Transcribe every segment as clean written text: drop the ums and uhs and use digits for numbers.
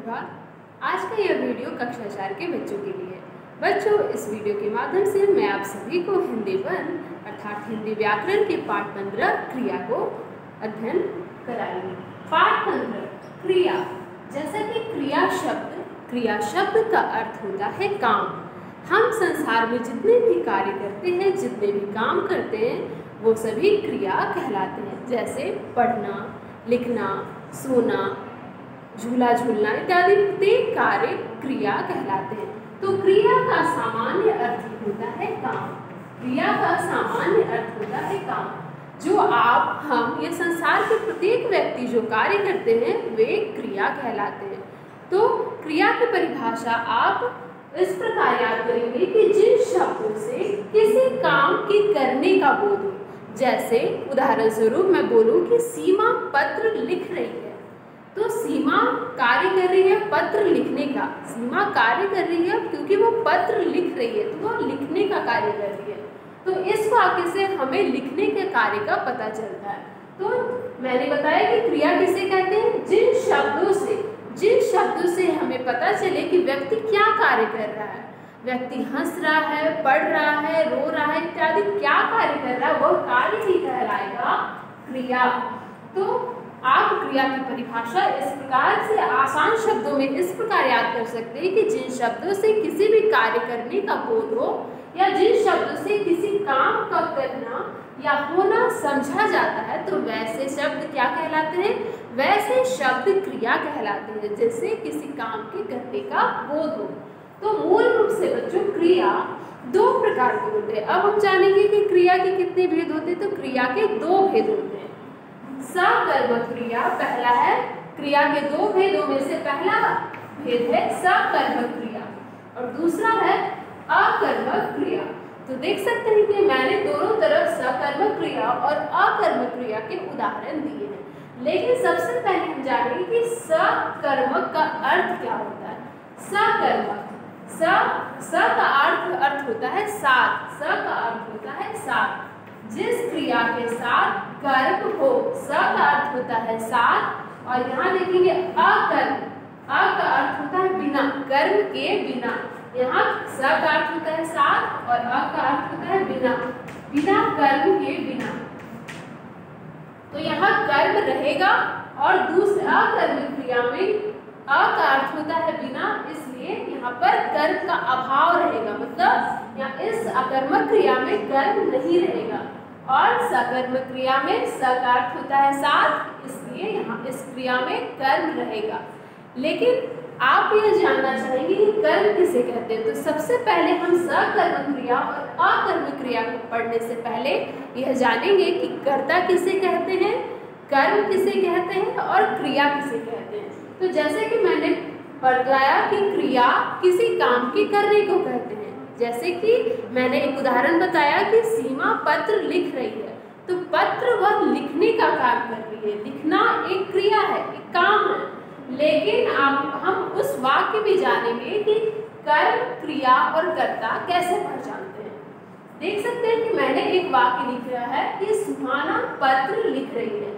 सुप्रभात। आज का यह वीडियो कक्षा 4 के बच्चों के लिए है। बच्चों, इस वीडियो के माध्यम से मैं आप सभी को हिंदी वन अर्थात हिंदी व्याकरण के पाठ 15 क्रिया को अध्ययन कराएंगे। पाठ 15 क्रिया। जैसा कि क्रिया शब्द का अर्थ होता है काम। हम संसार में जितने भी कार्य करते हैं, जितने भी काम करते हैं, वो सभी क्रिया कहलाते हैं। जैसे पढ़ना, लिखना, सोना, झूला झूलना इत्यादि प्रत्येक कार्य क्रिया कहलाते हैं। तो क्रिया का सामान्य अर्थ होता है काम। क्रिया का सामान्य अर्थ होता है काम। जो आप, हम, ये संसार के प्रत्येक व्यक्ति जो कार्य करते हैं वे क्रिया कहलाते हैं। तो क्रिया की परिभाषा आप इस प्रकार याद करेंगे कि जिन शब्दों से किसी काम के करने का बोध हो। जैसे उदाहरण स्वरूप मैं बोलूं कि सीमा पत्र लिख रही है, तो सीमा कार्य कर रही है पत्र लिखने का। सीमा कार्य कर रही है क्योंकि वो पत्र लिख रही है, तो वो लिखने का कार्य कर रही है। तो इस वाक्य से हमें लिखने के कार्य का पता चलता है। तो मैंने बताया कि क्रिया किसे कहते हैं, जिन शब्दों से हमें पता चले कि व्यक्ति क्या कार्य कर रहा है। व्यक्ति हंस रहा है, पढ़ रहा है, रो रहा है इत्यादि क्या कार्य कर रहा है, वह कार्य ही कहलाएगा क्रिया। तो आप क्रिया की परिभाषा इस प्रकार से आसान शब्दों में इस प्रकार याद कर सकते हैं कि जिन शब्दों से किसी भी कार्य करने का बोध हो या जिन शब्दों से किसी काम का करना या होना समझा जाता है, तो वैसे शब्द क्या कहलाते हैं, वैसे शब्द क्रिया कहलाते हैं। जैसे किसी काम के करने का बोध हो। तो मूल रूप से बच्चों क्रिया दो प्रकार के होते हैं। अब हम जानेंगे कि क्रिया के कितने भेद होते हैं। तो क्रिया के दो भेद होते हैं। सकर्मक क्रिया पहला है। क्रिया के दो भेदों में से पहला भेद है सकर्मक क्रिया और दूसरा है अकर्मक क्रिया। तो देख सकते हैं कि मैंने दोनों तरफ सकर्मक क्रिया और अकर्मक क्रिया के उदाहरण दिए हैं। लेकिन सबसे पहले हम जानेंगे कि सकर्मक का अर्थ क्या होता है। सकर्मक, स का अर्थ होता है साथ। स का अर्थ होता है साथ। जिस क्रिया के साथ कर्म हो, स का अर्थ होता है साथ। और यहाँ देखेंगे अकर्म, अ का अर्थ होता है बिना, कर्म के बिना। यहाँ स का अर्थ होता है साथ और अ का अर्थ होता है बिना, बिना कर्म के बिना। तो यहाँ कर्म रहेगा और दूसरा अकर्म क्रिया में अ का अर्थ होता है बिना, इसलिए यहाँ पर कर्म का अभाव रहेगा। मतलब यहाँ इस अकर्मक क्रिया में कर्म नहीं रहेगा। और सकर्मक क्रिया में स का अर्थ होता है साथ, इसलिए यहाँ इस क्रिया में कर्म रहेगा। लेकिन आप यह जानना चाहेंगे कि कर्म किसे कहते हैं। तो सबसे पहले हम सकर्मक क्रिया और अकर्मक क्रिया को पढ़ने से पहले यह जानेंगे कि कर्ता किसे कहते हैं, कर्म किसे कहते हैं और क्रिया किसे कहते हैं। तो जैसे कि मैंने बताया कि क्रिया किसी काम के करने को कहते हैं। जैसे कि मैंने एक उदाहरण बताया कि सीमा पत्र लिख रही है, तो पत्र वह लिखने का काम कर रही है। लिखना एक क्रिया है, एक काम है। लेकिन हम उस वाक्य में जानेंगे कि कर्म, क्रिया और कर्ता कैसे पहचानते हैं। देख सकते हैं कि मैंने एक वाक्य लिखा है कि सुहाना पत्र लिख रही है।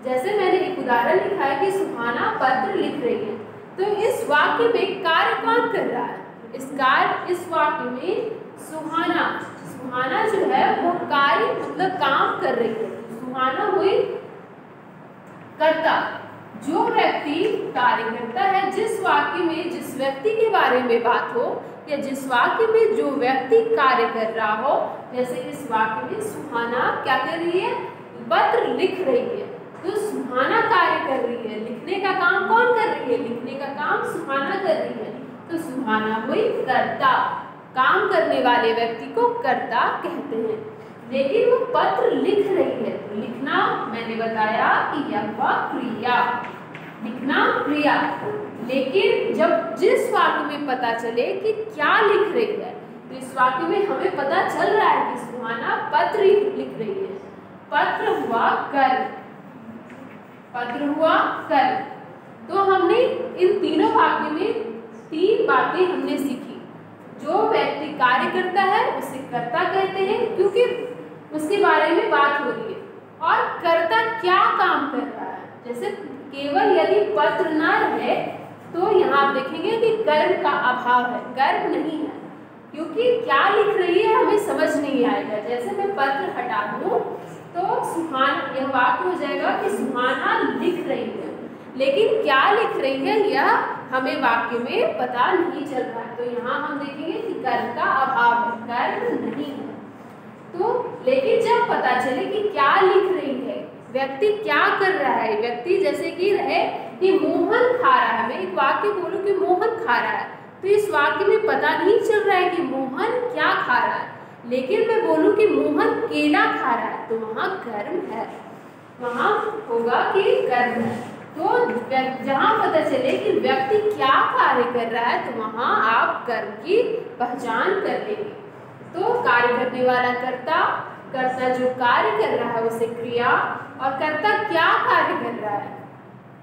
जैसे मैंने एक उदाहरण लिखा है कि सुहाना पत्र लिख रही है, तो इस वाक्य में कार्य कौन कर रहा है। इस वाक्य में सुहाना जो है वो कार्य मतलब काम कर रही है। सुहाना हुई कर्ता, जो व्यक्ति कार्य करता है। जिस वाक्य में जिस व्यक्ति के बारे में बात हो या जिस वाक्य में जो व्यक्ति कार्य कर रहा हो, जैसे इस वाक्य में सुहाना क्या कर रही है, पत्र लिख रही है, तो सुहाना कार्य कर रही है। लिखने का काम कौन कर रही है, लिखने का काम सुहाना कर रही है। तो सुहाना हुई कर्ता, काम करने वाले व्यक्ति को कर्ता कहते हैं। लेकिन वो पत्र लिख रही है, तो लिखना मैंने बताया कि यह क्रिया, लिखना क्रिया। लेकिन जब जिस वाक्य में पता चले कि क्या लिख रही है, तो इस वाक्य में हमें पता चल रहा है कि सुहाना पत्र लिख रही है। पत्र हुआ कर्म, पत्र हुआ कर्म। तो हमने इन तीनों वाक्य में तीन बातें हमने सीखी। जो व्यक्ति कार्य करता है उसे कर्ता कहते हैं क्योंकि उसके बारे में बात हो रही है। और कर्ता क्या काम कर रहा है, जैसे केवल यदि पत्र न रहे तो यहाँ देखेंगे कि कर्म का अभाव है, कर्म नहीं है, क्योंकि क्या लिख रही है हमें समझ नहीं आएगा। जैसे मैं पत्र हटा दूं तो सुहाना, यह वाक्य हो जाएगा कि सुहाना लिख रही है, लेकिन क्या लिख रही है यह हमें वाक्य में पता नहीं चल रहा है। तो यहाँ हम देखेंगे कि कर्म का अभाव है, कर्म नहीं है। तो लेकिन जब पता चले कि क्या लिख रही है, व्यक्ति क्या कर रहा है, व्यक्ति जैसे कि रहे कि मोहन खा रहा है, मैं एक वाक्य बोलूं कि मोहन खा रहा है, तो इस वाक्य में पता नहीं चल रहा है कि मोहन क्या खा रहा है, लेकिन मैं बोलूं कि मोहन केला खा रहा है, तो वहाँ कर्म है, वहाँ होगा कि कर्म है। तो जहाँ पता चले कि व्यक्ति क्या कार्य कर रहा है, तो वहाँ आप कर्म की पहचान कर लेंगे। तो कार्य करने वाला कर्ता, कर्ता जो कार्य कर रहा है उसे क्रिया, और कर्ता क्या कार्य कर रहा है,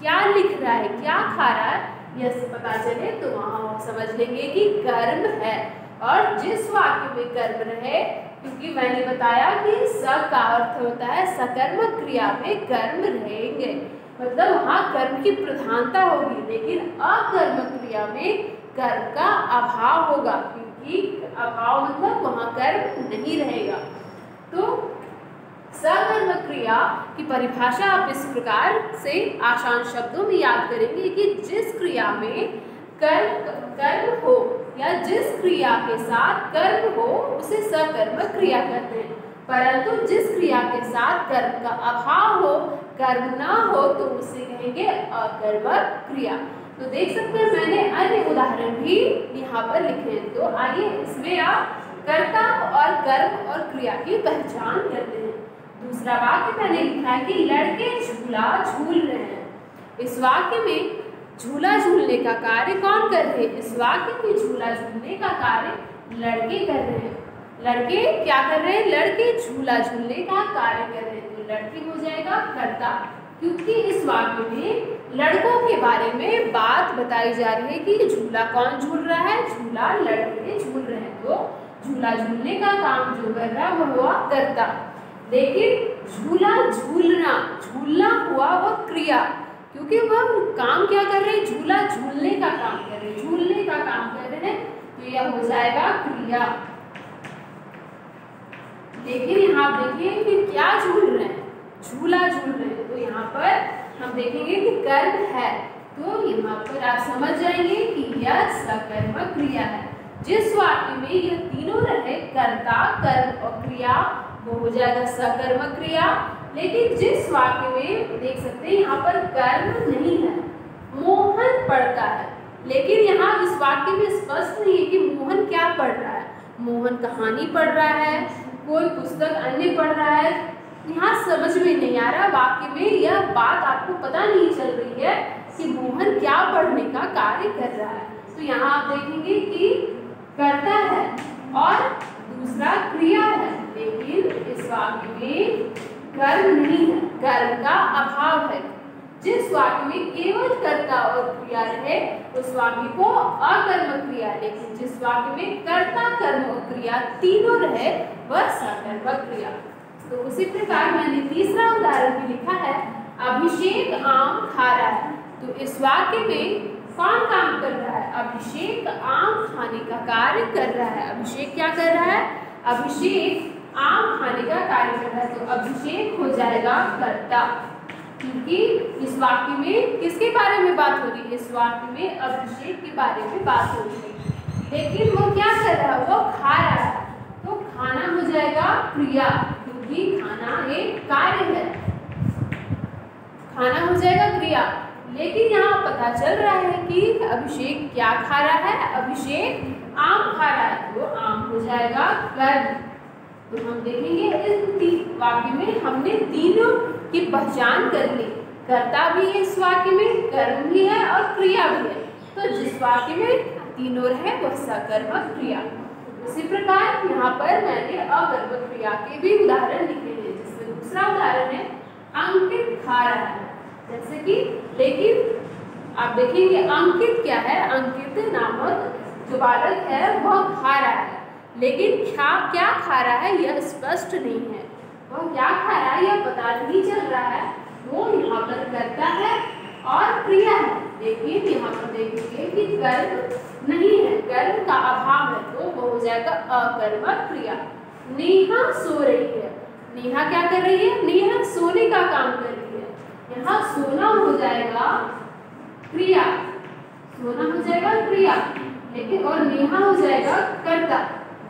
क्या लिख रहा है, क्या खा रहा है, यह पता चले तो वहाँ समझ लेंगे कि कर्म है। और जिस वाक्य में कर्म रहे, क्योंकि मैंने बताया कि स का अर्थ होता है सकर्मक क्रिया में कर्म रहेंगे, मतलब वहाँ कर्म की प्रधानता होगी, लेकिन अकर्मक क्रिया में कर्म का अभाव होगा, क्योंकि अभाव मतलब वहाँ कर्म नहीं रहेगा। तो सकर्मक क्रिया की परिभाषा आप इस प्रकार से आसान शब्दों में याद करेंगे कि जिस क्रिया में कर्म हो या जिस क्रिया के साथ कर्म हो उसे सकर्मक क्रिया कहते हैं, परंतु जिस क्रिया के साथ कर्म का अभाव हो, कर्म ना हो, तो उसे कहेंगे अकर्मक क्रिया। तो देख सकते हैं मैंने अन्य उदाहरण भी यहाँ पर लिखे हैं। तो आइए इसमें आप कर्ता और कर्म और क्रिया की पहचान करते हैं। दूसरा वाक्य मैंने लिखा है कि लड़के झूला झूल रहे हैं। इस वाक्य में झूला झूलने का कार्य कौन कर रहे हैं? इस वाक्य में झूला झूलने का कार्य लड़के कर रहे हैं। लड़के क्या कर रहे हैं? लड़के झूला झूलने का कार्य कर रहे हैं, तो लड़के हो जाएगा कर्ता, क्योंकि इस वाक्य में लड़कों के बारे में बात बताई जा रही है कि झूला कौन झूल रहा है, झूला लड़के झूल रहे हैं, तो झूला झूलने का काम जो कर रहा है वह हुआ कर्ता। लेकिन झूला झूलना, झूलना हुआ वह क्रिया, क्योंकि वह काम क्या कर रहे हैं? झूला झूलने का काम कर रहे हैं, झूलने का काम कर रहे हैं, तो यह हो जाएगा क्रिया। लेकिन यहाँ आप देखिए कि क्या झूल रहे हैं? झूला झूल रहे हैं, तो यहाँ पर हम देखेंगे कि कर्म है, तो यहाँ पर आप समझ जाएंगे कि यह सकर्मक क्रिया है। जिस वाक्य में यह तीनों रहे, कर्ता, कर्म और क्रिया, वो हो जाएगा सकर्मक क्रिया। लेकिन जिस वाक्य में देख सकते हैं यहाँ पर कर्म नहीं है, मोहन पढ़ता है, लेकिन यहाँ इस वाक्य में स्पष्ट नहीं है कि मोहन क्या पढ़ रहा है। मोहन कहानी पढ़ रहा है, कोई पुस्तक अन्य पढ़ रहा है, यहाँ समझ में नहीं आ रहा। वाक्य में यह बात आपको पता नहीं चल रही है कि मोहन क्या पढ़ने का कार्य कर रहा है। तो यहाँ आप देखेंगे कि कर्ता है और दूसरा क्रिया है, लेकिन इस वाक्य में कर्म नहीं है, कर्म का अभाव है। जिस वाक्य में केवल कर्ता और क्रिया रहे उस वाक्य को अकर्मक क्रिया, लेकिन जिस वाक्य में कर्ता, कर्म और क्रिया तीनों रहे वह सकर्मक क्रिया। तो उसी प्रकार मैंने तीसरा उदाहरण भी लिखा है, अभिषेक आम खा रहा है। तो इस वाक्य में कौन काम कर रहा है? अभिषेक आम खाने का कार्य कर रहा है। अभिषेक क्या कर रहा है? अभिषेक आम खाने का कार्य कर रहा है, तो अभिषेक हो जाएगा कर्ता, क्योंकि इस वाक्य में किसके बारे में बात हो रही है? इस वाक्य में अभिषेक के बारे में बात हो रही है, लेकिन वो क्या कर रहा है? वो खा रहा है, तो खाना हो जाएगा क्रिया, क्योंकि खाना एक कार्य है, खाना हो जाएगा क्रिया। लेकिन यहाँ पता चल रहा है कि अभिषेक क्या खा रहा है? अभिषेक आम खा रहा है, तो आम हो जाएगा कर्म। तो हम देखेंगे इस वाक्य में हमने तीनों की पहचान कर ली, कर्ता भी है इस वाक्य में, कर्म भी है और क्रिया भी है। तो जिस वाक्य में तीनों रहे वह सकर्मक क्रिया। इसी प्रकार यहाँ पर मैंने अकर्मक क्रिया के भी उदाहरण लिखे हैं, जिसमें दूसरा उदाहरण है अंकित खा रहा है। जैसे कि, लेकिन आप देखेंगे अंकित क्या है? अंकित नामक जो बालक है वह खा रहा है, लेकिन क्या खा रहा है यह स्पष्ट नहीं है। वह क्या खा रहा है यह पता नहीं चल रहा है। वो यहाँ पर कर्ता है और क्रिया है, लेकिन यहाँ पर देखेंगे कि कर्म नहीं है, कर्म का अभाव है, तो वो हो जाएगा अकर्मक क्रिया। नेहा सो रही है, नेहा क्या कर रही है? नेहा सोने का काम कर रही है। यहाँ सोना हो जाएगा क्रिया, सोना हो जाएगा क्रिया, लेकिन और नेहा हो जाएगा कर्ता।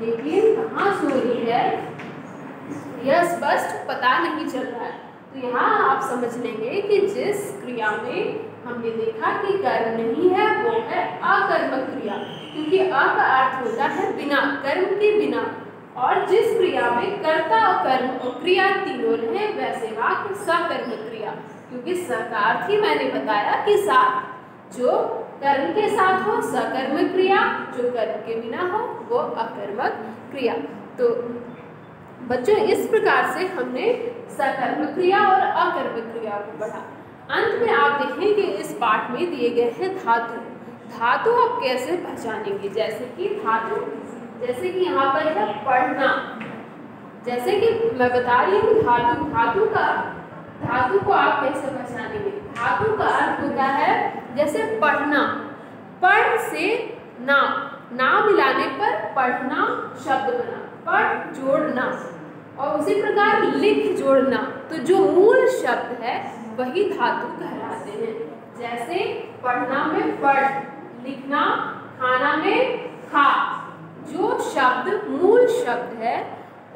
लेकिन कहाँ सो रही है यह स्पष्ट पता नहीं चल रहा है। तो यहाँ आप समझ लेंगे कि जिस क्रिया में हमने देखा कि कर्म नहीं है वो है अकर्मक क्रिया, क्योंकि अ का अर्थ होता है बिना, कर्म के बिना। और जिस क्रिया में कर्ता और कर्म और क्रिया तीनों रहे वैसे वाक्य सकर्मक क्रिया, क्योंकि स का अर्थ ही मैंने बताया कि साथ, जो कर्म के साथ हो सकर्मक क्रिया, जो कर्म के बिना हो वो अकर्मक क्रिया। तो बच्चों इस प्रकार से हमने सकर्मक क्रिया और अकर्मक क्रिया को पढ़ा। अंत में आप देखें कि इस पाठ में दिए गए हैं धातु। धातु आप कैसे पहचानेंगे? जैसे कि धातु, जैसे कि यहाँ पर है पढ़ना, जैसे कि मैं बता रही हूँ धातु, धातु को आप कैसे पहचानेंगे? धातु का अर्थ होता है जैसे पढ़ना, पढ़ से ना, ना मिलाने पर पढ़ना शब्द बना, पढ़ जोड़ना, और उसी प्रकार लिख जोड़ना। तो जो मूल शब्द है वही धातु कहलाते हैं। जैसे पढ़ना में पढ़, लिखना, खाना में खा, जो शब्द मूल शब्द है,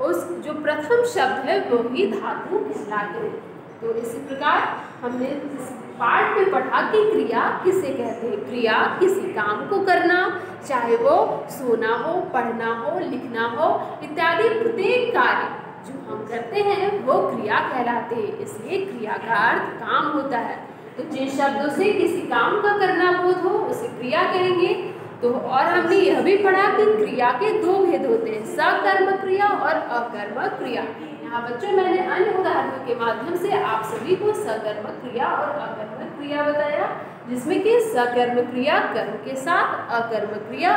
उस जो प्रथम शब्द है वो ही धातु कहलाते हैं। तो इसी प्रकार हमने इस पाठ में पढ़ा कि क्रिया किसे कहते हैं। क्रिया किसी काम को करना, चाहे वो सोना हो, पढ़ना हो, लिखना हो इत्यादि प्रत्येक कार्य जो हम करते हैं वो क्रिया कहलाते हैं। इसलिए क्रिया का अर्थ काम होता है। तो जिन शब्दों से किसी काम का करना बोध हो उसे क्रिया कहेंगे। तो और हमने यह भी पढ़ा कि क्रिया के दो भेद होते हैं, सकर्मक क्रिया और अकर्मक क्रिया। यहाँ बच्चों मैंने अन्य उदाहरणों के माध्यम से आप सभी को सकर्मक क्रिया और अकर्मक क्रिया बताया, जिसमें कि सकर्मक क्रिया कर्म के साथ, अकर्मक क्रिया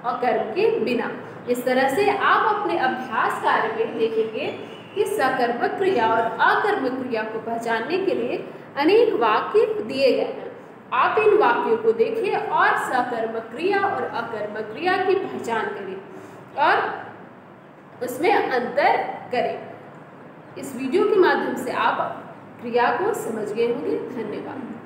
और कर्म के बिना। इस तरह से आप अपने अभ्यास कार्य में देखेंगे कि सकर्मक क्रिया और अकर्मक क्रिया को पहचानने के लिए अनेक वाक्य दिए गए हैं। आप इन वाक्यों को देखें और सकर्मक क्रिया और अकर्मक क्रिया की पहचान करें और उसमें अंतर करें। इस वीडियो के माध्यम से आप क्रिया को समझ गए होंगे। धन्यवाद।